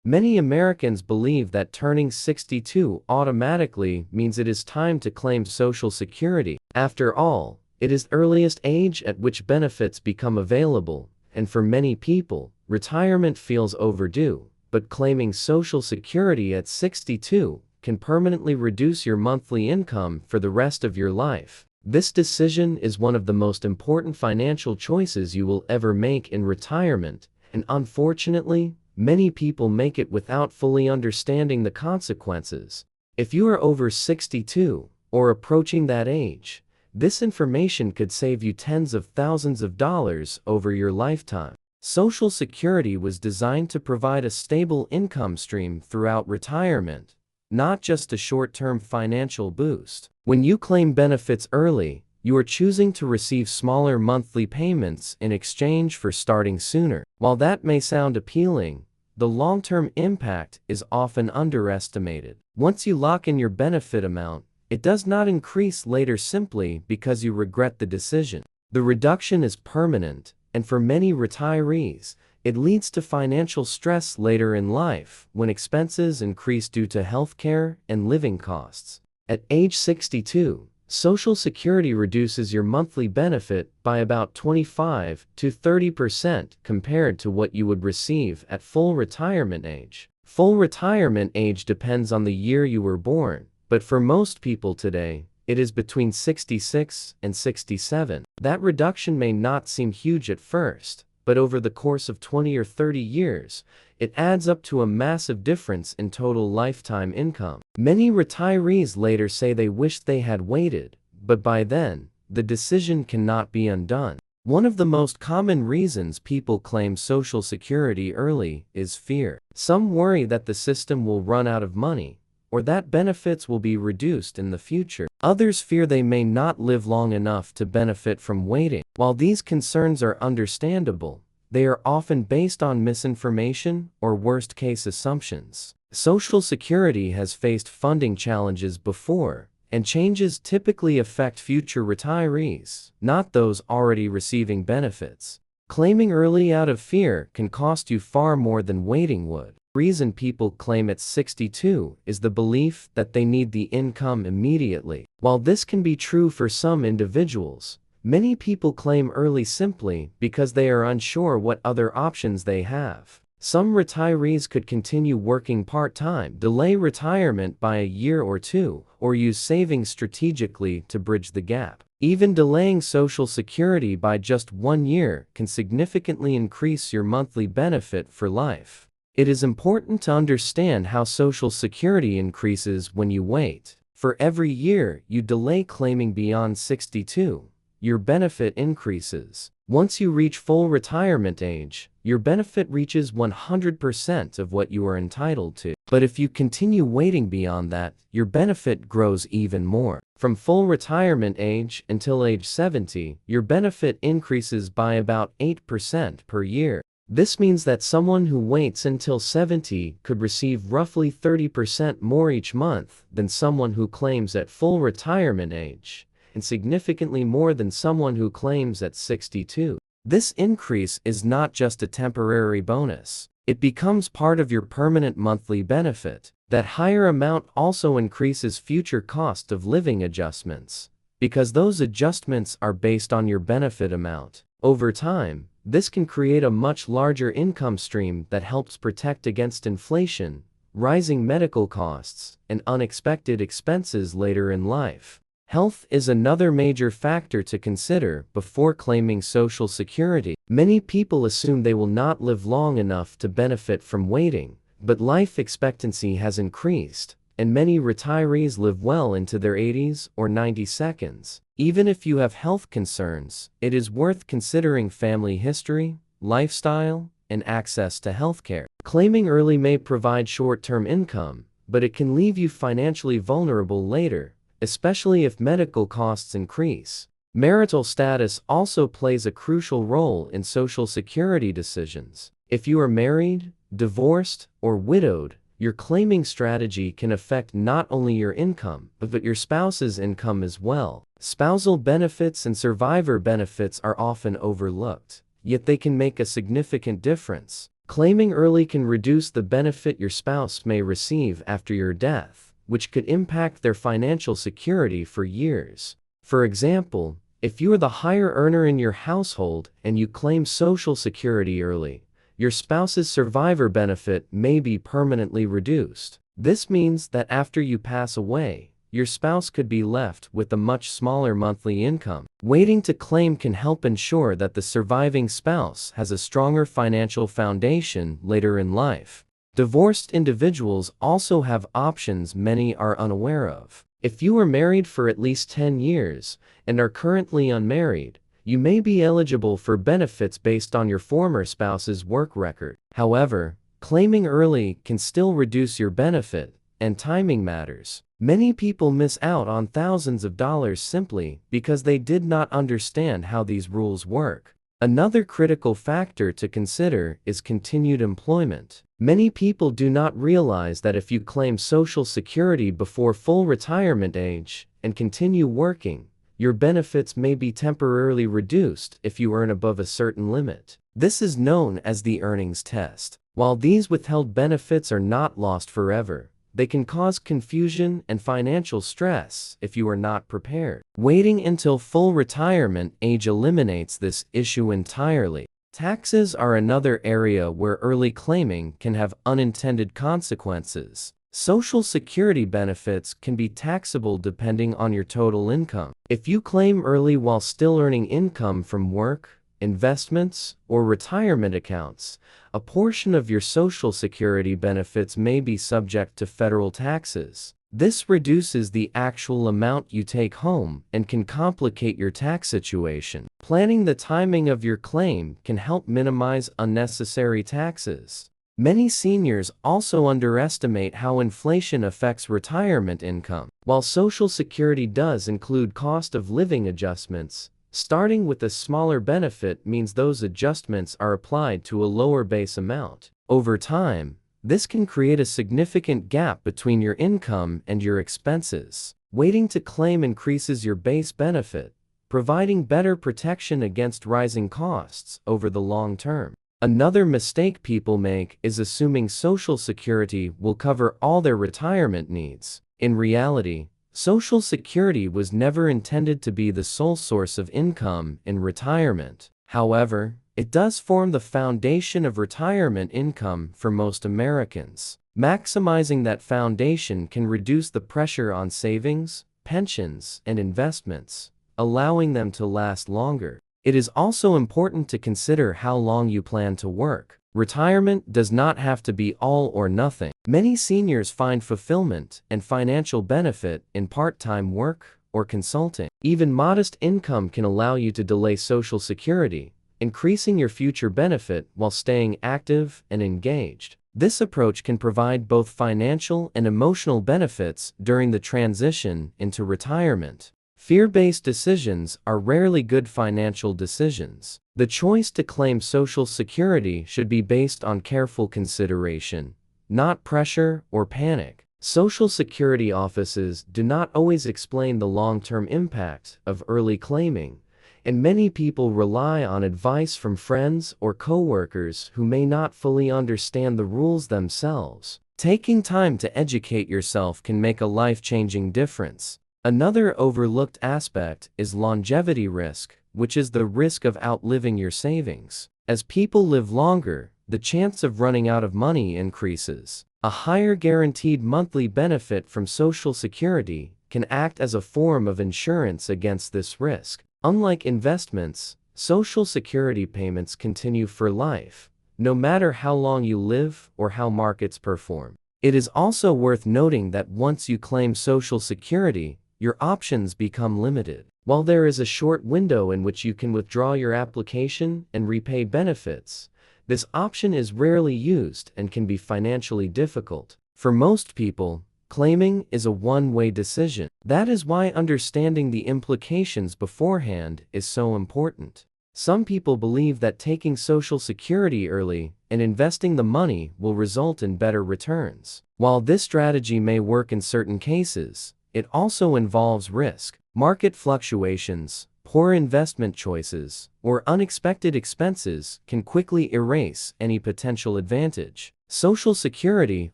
Many Americans believe that turning 62 automatically means it is time to claim Social Security. After all, it is the earliest age at which benefits become available, and for many people, retirement feels overdue. But claiming Social Security at 62 can permanently reduce your monthly income for the rest of your life. This decision is one of the most important financial choices you will ever make in retirement, and unfortunately, many people make it without fully understanding the consequences. If you are over 62 or approaching that age, this information could save you tens of thousands of dollars over your lifetime. Social Security was designed to provide a stable income stream throughout retirement, not just a short-term financial boost. When you claim benefits early, you are choosing to receive smaller monthly payments in exchange for starting sooner. While that may sound appealing, the long-term impact is often underestimated. Once you lock in your benefit amount, it does not increase later simply because you regret the decision. The reduction is permanent, and for many retirees, it leads to financial stress later in life when expenses increase due to healthcare and living costs. At age 62, Social Security reduces your monthly benefit by about 25 to 30% compared to what you would receive at full retirement age. Full retirement age depends on the year you were born, but for most people today, it is between 66 and 67. That reduction may not seem huge at first, but over the course of 20 or 30 years, it adds up to a massive difference in total lifetime income. Many retirees later say they wish they had waited, but by then, the decision cannot be undone. One of the most common reasons people claim Social Security early is fear. Some worry that the system will run out of money, or that benefits will be reduced in the future. Others fear they may not live long enough to benefit from waiting. While these concerns are understandable, they are often based on misinformation or worst-case assumptions. Social Security has faced funding challenges before, and changes typically affect future retirees, not those already receiving benefits. Claiming early out of fear can cost you far more than waiting would. The reason people claim at 62 is the belief that they need the income immediately. While this can be true for some individuals, many people claim early simply because they are unsure what other options they have. Some retirees could continue working part-time, delay retirement by a year or two, or use savings strategically to bridge the gap. Even delaying Social Security by just 1 year can significantly increase your monthly benefit for life. It is important to understand how Social Security increases when you wait. For every year you delay claiming beyond 62, your benefit increases. Once you reach full retirement age, your benefit reaches 100% of what you are entitled to. But if you continue waiting beyond that, your benefit grows even more. From full retirement age until age 70, your benefit increases by about 8% per year. This means that someone who waits until 70 could receive roughly 30% more each month than someone who claims at full retirement age, and significantly more than someone who claims at 62. This increase is not just a temporary bonus. It becomes part of your permanent monthly benefit. That higher amount also increases future cost of living adjustments, because those adjustments are based on your benefit amount. Over time, this can create a much larger income stream that helps protect against inflation, rising medical costs, and unexpected expenses later in life. Health is another major factor to consider before claiming Social Security. Many people assume they will not live long enough to benefit from waiting, but life expectancy has increased, and many retirees live well into their 80s or 92s. Even if you have health concerns, it is worth considering family history, lifestyle, and access to healthcare. Claiming early may provide short-term income, but it can leave you financially vulnerable later, especially if medical costs increase. Marital status also plays a crucial role in Social Security decisions. If you are married, divorced, or widowed, your claiming strategy can affect not only your income, but your spouse's income as well. Spousal benefits and survivor benefits are often overlooked, yet they can make a significant difference. Claiming early can reduce the benefit your spouse may receive after your death, which could impact their financial security for years. For example, if you are the higher earner in your household and you claim Social Security early, your spouse's survivor benefit may be permanently reduced. This means that after you pass away, your spouse could be left with a much smaller monthly income. Waiting to claim can help ensure that the surviving spouse has a stronger financial foundation later in life. Divorced individuals also have options many are unaware of. If you are married for at least 10 years and are currently unmarried, you may be eligible for benefits based on your former spouse's work record. However, claiming early can still reduce your benefit, and timing matters. Many people miss out on thousands of dollars simply because they did not understand how these rules work. Another critical factor to consider is continued employment. Many people do not realize that if you claim Social Security before full retirement age and continue working, your benefits may be temporarily reduced if you earn above a certain limit. This is known as the earnings test. While these withheld benefits are not lost forever, they can cause confusion and financial stress if you are not prepared. Waiting until full retirement age eliminates this issue entirely. Taxes are another area where early claiming can have unintended consequences. Social Security benefits can be taxable depending on your total income. If you claim early while still earning income from work, investments, or retirement accounts, a portion of your Social Security benefits may be subject to federal taxes. This reduces the actual amount you take home and can complicate your tax situation. Planning the timing of your claim can help minimize unnecessary taxes. Many seniors also underestimate how inflation affects retirement income. While Social Security does include cost of living adjustments, starting with a smaller benefit means those adjustments are applied to a lower base amount. Over time, this can create a significant gap between your income and your expenses. Waiting to claim increases your base benefit, providing better protection against rising costs over the long term. Another mistake people make is assuming Social Security will cover all their retirement needs. In reality, Social Security was never intended to be the sole source of income in retirement. However, it does form the foundation of retirement income for most Americans. Maximizing that foundation can reduce the pressure on savings, pensions, and investments, allowing them to last longer. It is also important to consider how long you plan to work. Retirement does not have to be all or nothing. Many seniors find fulfillment and financial benefit in part-time work or consulting. Even modest income can allow you to delay Social Security, increasing your future benefit while staying active and engaged. This approach can provide both financial and emotional benefits during the transition into retirement. Fear-based decisions are rarely good financial decisions. The choice to claim Social Security should be based on careful consideration, not pressure or panic. Social Security offices do not always explain the long-term impact of early claiming, and many people rely on advice from friends or coworkers who may not fully understand the rules themselves. Taking time to educate yourself can make a life-changing difference. Another overlooked aspect is longevity risk, which is the risk of outliving your savings. As people live longer, the chance of running out of money increases. A higher guaranteed monthly benefit from Social Security can act as a form of insurance against this risk. Unlike investments, Social Security payments continue for life, no matter how long you live or how markets perform. It is also worth noting that once you claim Social Security, your options become limited. While there is a short window in which you can withdraw your application and repay benefits, this option is rarely used and can be financially difficult. For most people, claiming is a one-way decision. That is why understanding the implications beforehand is so important. Some people believe that taking Social Security early and investing the money will result in better returns. While this strategy may work in certain cases, it also involves risk. Market fluctuations, poor investment choices, or unexpected expenses can quickly erase any potential advantage. Social Security,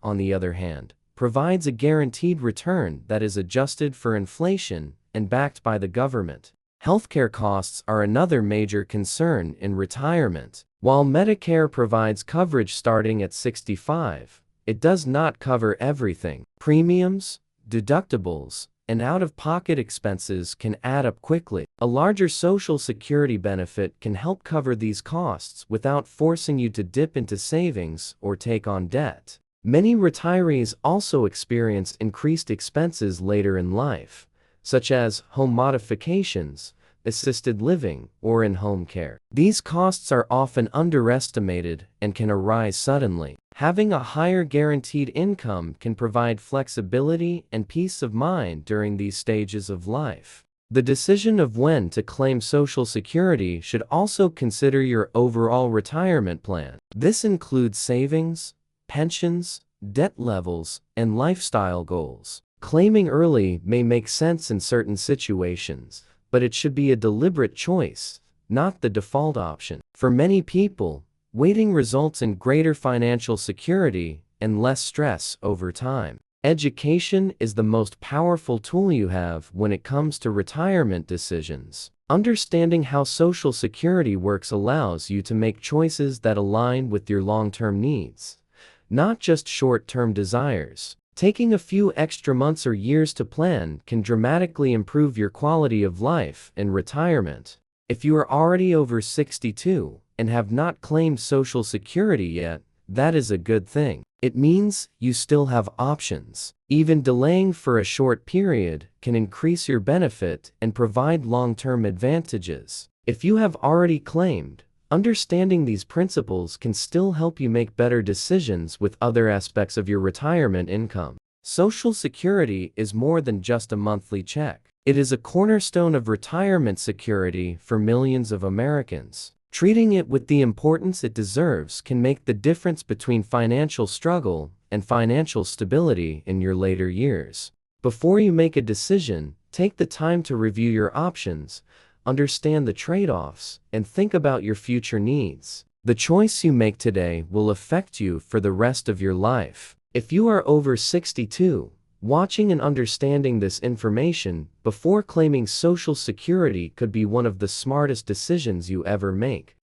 on the other hand, provides a guaranteed return that is adjusted for inflation and backed by the government. Healthcare costs are another major concern in retirement. While Medicare provides coverage starting at 65, it does not cover everything. Premiums, deductibles, and out-of-pocket expenses can add up quickly. A larger Social Security benefit can help cover these costs without forcing you to dip into savings or take on debt. Many retirees also experience increased expenses later in life, such as home modifications, assisted living, or in-home care. These costs are often underestimated and can arise suddenly. Having a higher guaranteed income can provide flexibility and peace of mind during these stages of life. The decision of when to claim Social Security should also consider your overall retirement plan. This includes savings, pensions, debt levels, and lifestyle goals. Claiming early may make sense in certain situations, but it should be a deliberate choice, not the default option. For many people, waiting results in greater financial security and less stress over time. Education is the most powerful tool you have when it comes to retirement decisions. Understanding how Social Security works allows you to make choices that align with your long-term needs, not just short-term desires. Taking a few extra months or years to plan can dramatically improve your quality of life in retirement. If you are already over 62 and have not claimed Social Security yet, that is a good thing. It means you still have options. Even delaying for a short period can increase your benefit and provide long-term advantages. If you have already claimed, understanding these principles can still help you make better decisions with other aspects of your retirement income. Social Security is more than just a monthly check. It is a cornerstone of retirement security for millions of Americans. Treating it with the importance it deserves can make the difference between financial struggle and financial stability in your later years. Before you make a decision, take the time to review your options, understand the trade-offs, and think about your future needs. The choice you make today will affect you for the rest of your life. If you are over 62, watching and understanding this information before claiming Social Security could be one of the smartest decisions you ever make.